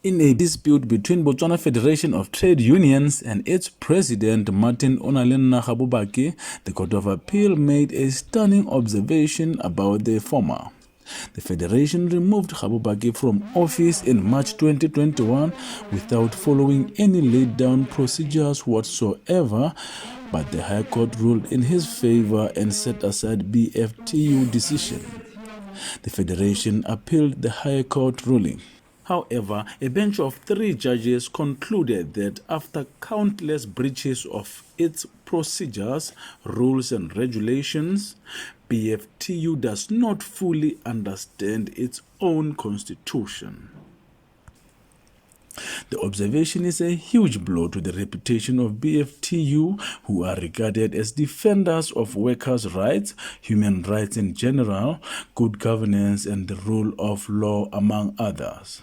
In a dispute between Botswana Federation of Trade Unions and its president Martin Onalenna Khabubaki, the Court of Appeal made a stunning observation about the former. The federation removed Khabubaki from office in March 2021 without following any laid-down procedures whatsoever, but the High Court ruled in his favor and set aside BFTU decision. The federation appealed the High Court ruling. However, a bench of 3 judges concluded that after countless breaches of its procedures, rules and regulations, BFTU does not fully understand its own constitution. The observation is a huge blow to the reputation of BFTU, who are regarded as defenders of workers' rights, human rights in general, good governance and the rule of law, among others.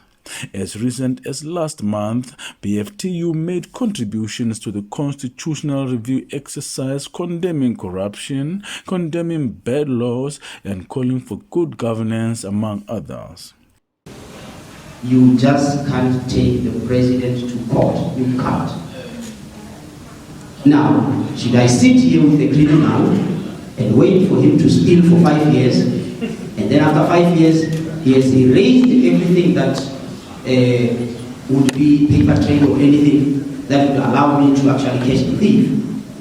As recent as last month, BFTU made contributions to the constitutional review exercise condemning corruption, condemning bad laws, and calling for good governance, among others. You just can't take the president to court. You can't. Now, should I sit here with the criminal and wait for him to steal for 5 years, and then after 5 years, he has erased everything that would be paper trail or anything that would allow me to actually catch the thief?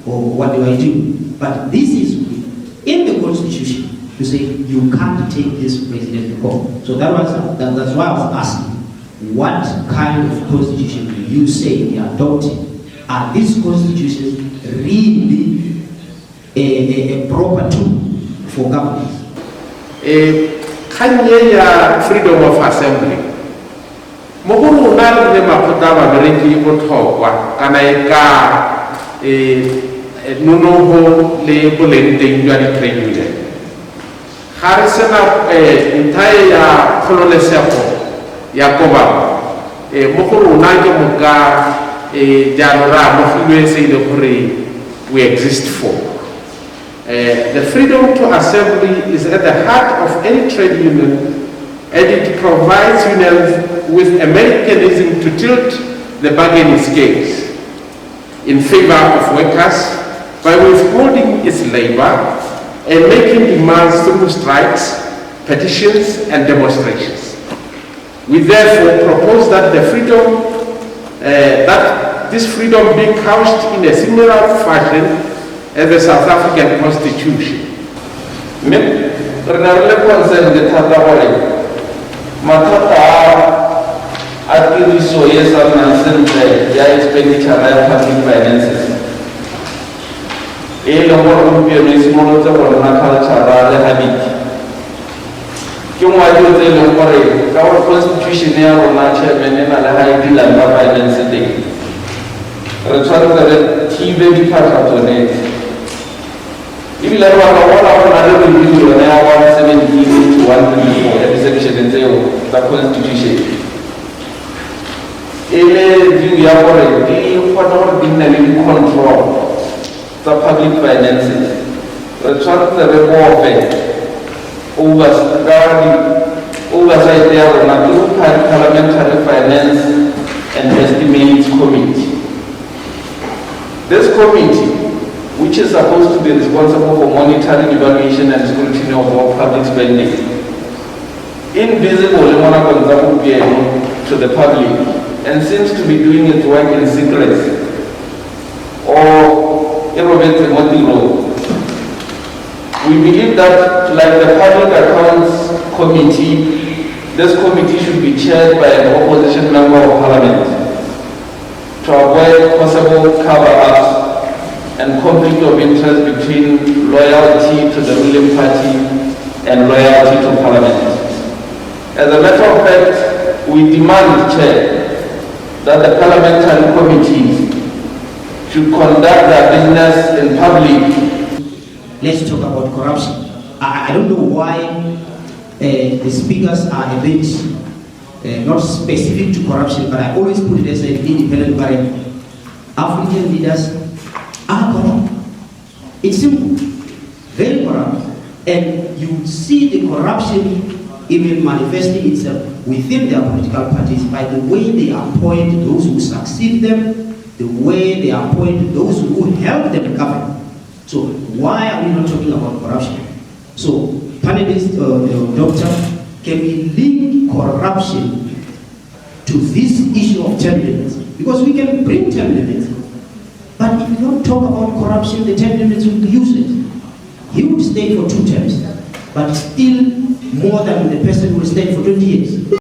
Or what do I do? But this is in the constitution to say you can't take this president to court. So that's why I was asking, what kind of constitution do you say we are adopting? Are these constitutions really a proper tool for governance? Freedom of assembly. Mogolo na le makgotla ba bereki botlhokwa kana e ka nonoho le bolenteng jwa di-trade union. Ga re sena nthai ya kgololesego ya kobamo mo go rona ke moka jaanong re amogilwe se ile gore we exist for. The freedom to assembly is at the heart of any trade union, and it provides unions with a mechanism to tilt the bargaining scales in favor of workers by withholding its labor and making demands through strikes, petitions, and demonstrations. We therefore propose that this freedom be couched in a similar fashion as the South African Constitution. Tiriso e sa nnang sentle ya expenditure ya public finances e le gore gompieno e simolotse go nna cultural le habit ke ngwa dilo tse e leng gore ka gore constitution ya rona chairman e na le ga e dilang ka finance teng re tshwanetse re thibe diphatlha tsone ebile re batla bona go na le review yone ya 117 to 134 ya di-section tseo tsa constitution view ya gore di kgona gore di nne le di-control tsa public finances. Re tshwanetse re bofe oversight ya rona through Parliamentary Finance and Estimates Committee. This committee, which is supposed to be responsible for monitoring, evaluation and scrutiny of all public spending, invisible to the public, and seems to be doing its work in secret or irrobate law. We believe that, like the Public Accounts Committee, this committee should be chaired by an opposition member of Parliament to avoid possible cover-ups and conflict of interest between loyalty to the ruling party and loyalty to Parliament. As a matter of fact, we demand, Chair, that the parliamentary committees should conduct their business in public. Let's talk about corruption. I don't know why the speakers are a bit not specific to corruption, but I always put it as an independent variable. African leaders are corrupt. It's simple, very corrupt. And you see the corruption even manifesting itself within their political parties by the way they appoint those who succeed them, the way they appoint those who help them govern. So why are we not talking about corruption? So panelist, doctor, can we link corruption to this issue of term limits? Because we can bring term limits, but if we don't talk about corruption, the term limits will be useless. He would stay for 2 terms, but still more than the person who will stay for 20 years.